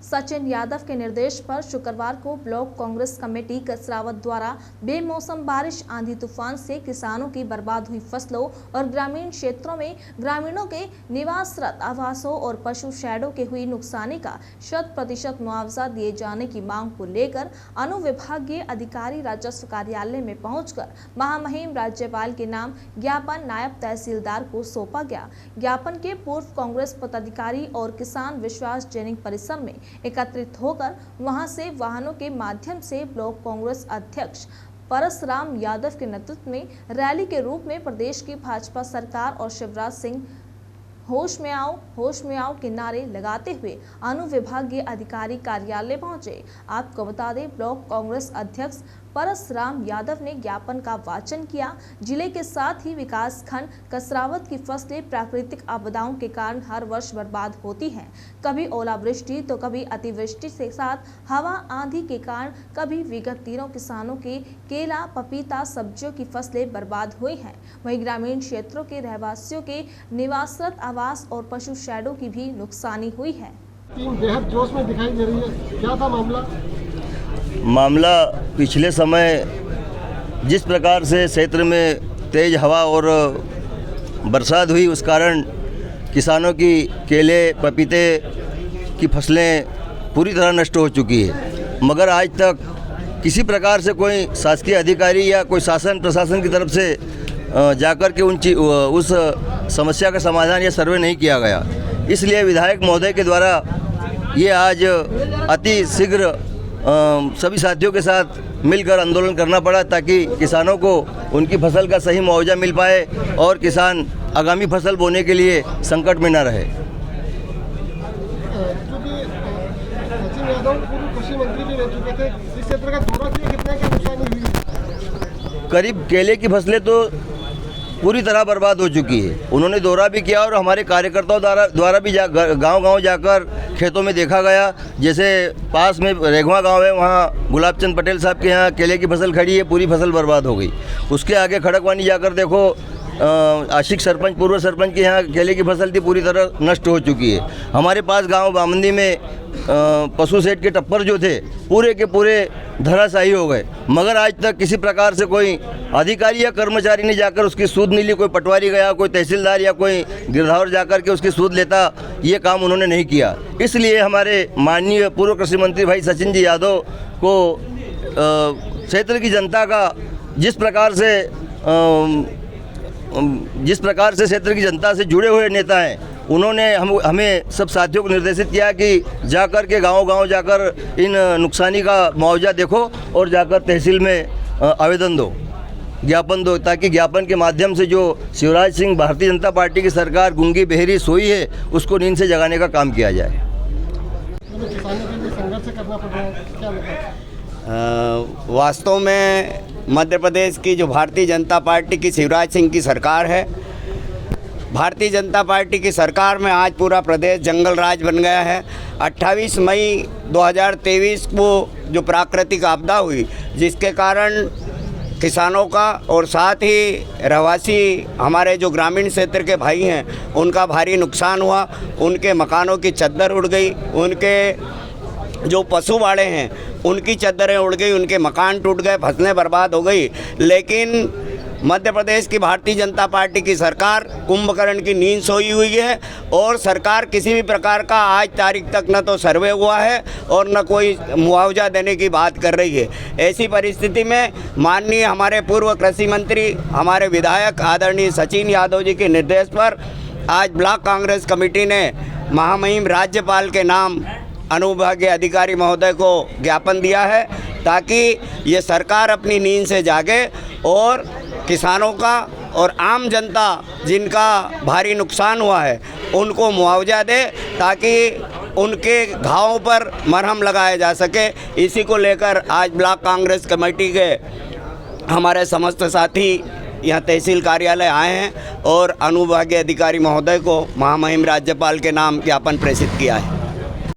सचिन यादव के निर्देश पर शुक्रवार को ब्लॉक कांग्रेस कमेटी कसरावत द्वारा बेमौसम बारिश, आंधी तूफान से किसानों की बर्बाद हुई फसलों और ग्रामीण क्षेत्रों में ग्रामीणों के निवासरत आवासों और पशु शेडों के हुई नुकसानी का 100% मुआवजा दिए जाने की मांग को लेकर अनुविभागीय अधिकारी राजस्व कार्यालय में पहुंचकर महामहिम राज्यपाल के नाम ज्ञापन नायब तहसीलदार को सौंपा गया। ज्ञापन के पूर्व कांग्रेस पदाधिकारी और किसान विश्वास जैनिक परिसर में एकत्रित होकर वहां से वाहनों के माध्यम से ब्लॉक कांग्रेस अध्यक्ष परसराम यादव के नेतृत्व में रैली के रूप में प्रदेश की भाजपा सरकार और शिवराज सिंह होश में आओ के नारे लगाते हुए अनुविभागीय अधिकारी कार्यालय पहुंचे। आपको बता दें, ब्लॉक कांग्रेस अध्यक्ष परसराम यादव ने ज्ञापन का वाचन किया। जिले के साथ ही विकास खंड कसरावत की फसलें प्राकृतिक आपदाओं के कारण हर वर्ष बर्बाद होती हैं। कभी ओलावृष्टि तो कभी अतिवृष्टि के साथ हवा आंधी के कारण कभी विगत दिनों किसानों के केला, पपीता, सब्जियों की फसलें बर्बाद हुई हैं। वहीं ग्रामीण क्षेत्रों के रहवासियों के निवासरत आवास और पशु शेडों की भी नुकसानी हुई है। टीम बेहद जोश में दिखाई दे रही है, क्या था मामला पिछले समय जिस प्रकार से क्षेत्र में तेज हवा और बरसात हुई, उस कारण किसानों की केले, पपीते की फसलें पूरी तरह नष्ट हो चुकी है। मगर आज तक किसी प्रकार से कोई शासकीय अधिकारी या कोई शासन प्रशासन की तरफ से जाकर के उस समस्या का समाधान या सर्वे नहीं किया गया। इसलिए विधायक महोदय के द्वारा ये आज अति शीघ्र सभी साथियों के साथ मिलकर आंदोलन करना पड़ा, ताकि किसानों को उनकी फसल का सही मुआवजा मिल पाए और किसान आगामी फसल बोने के लिए संकट में न रहे। सचिन यादव पूर्व कृषि मंत्री भी रह चुके थे, इस क्षेत्र का दौरा किया, कितने की नुकसानी हुई? करीब केले की फसलें तो पूरी तरह बर्बाद हो चुकी है। उन्होंने दौरा भी किया और हमारे कार्यकर्ताओं द्वारा भी गांव-गांव जाकर खेतों में देखा गया। जैसे पास में रेघवा गांव है, वहाँ गुलाबचंद पटेल साहब के यहाँ केले की फसल खड़ी है, पूरी फसल बर्बाद हो गई। उसके आगे खड़कवानी जाकर देखो, आशिक सरपंच, पूर्व सरपंच के यहाँ केले की फसल थी, पूरी तरह नष्ट हो चुकी है। हमारे पास गाँव बामंदी में पशु सेट के टप्पर जो थे पूरे के पूरे धराशायी हो गए। मगर आज तक किसी प्रकार से कोई अधिकारी या कर्मचारी ने जाकर उसकी सूद नहीं ली। कोई पटवारी गया, कोई तहसीलदार या कोई गिरधावर जाकर के उसकी सूद लेता, ये काम उन्होंने नहीं किया। इसलिए हमारे माननीय पूर्व कृषि मंत्री भाई सचिन जी यादव को क्षेत्र की जनता का जिस प्रकार से क्षेत्र की जनता से जुड़े हुए नेता हैं, उन्होंने हमें सब साथियों को निर्देशित किया कि जाकर के गांव-गांव जाकर इन नुकसानी का मुआवजा देखो और जाकर तहसील में आवेदन दो, ज्ञापन दो, ताकि ज्ञापन के माध्यम से जो शिवराज सिंह भारतीय जनता पार्टी की सरकार गूंगी बहरी सोई है, उसको नींद से जगाने का काम किया जाए। संघर्ष करना पड़ रहा है, क्या बताएं? वास्तव में मध्य प्रदेश की जो भारतीय जनता पार्टी की शिवराज सिंह की सरकार है, भारतीय जनता पार्टी की सरकार में आज पूरा प्रदेश जंगल राज बन गया है। 28 मई 2023 को जो प्राकृतिक आपदा हुई, जिसके कारण किसानों का और साथ ही रहवासी हमारे जो ग्रामीण क्षेत्र के भाई हैं, उनका भारी नुकसान हुआ। उनके मकानों की चद्दर उड़ गई, उनके जो पशु बाड़े हैं उनकी चद्दरें उड़ गई, उनके मकान टूट गए, फसलें बर्बाद हो गई। लेकिन मध्य प्रदेश की भारतीय जनता पार्टी की सरकार कुंभकर्ण की नींद सोई हुई है और सरकार किसी भी प्रकार का आज तारीख तक न तो सर्वे हुआ है और न कोई मुआवजा देने की बात कर रही है। ऐसी परिस्थिति में माननीय हमारे पूर्व कृषि मंत्री, हमारे विधायक आदरणीय सचिन यादव जी के निर्देश पर आज ब्लॉक कांग्रेस कमेटी ने महामहिम राज्यपाल के नाम अनुविभागीय अधिकारी महोदय को ज्ञापन दिया है, ताकि ये सरकार अपनी नींद से जागे और किसानों का और आम जनता जिनका भारी नुकसान हुआ है उनको मुआवजा दे, ताकि उनके घावों पर मरहम लगाया जा सके। इसी को लेकर आज ब्लॉक कांग्रेस कमेटी के हमारे समस्त साथी यहाँ तहसील कार्यालय आए हैं और अनुविभागीय अधिकारी महोदय को महामहिम राज्यपाल के नाम ज्ञापन प्रेषित किया है।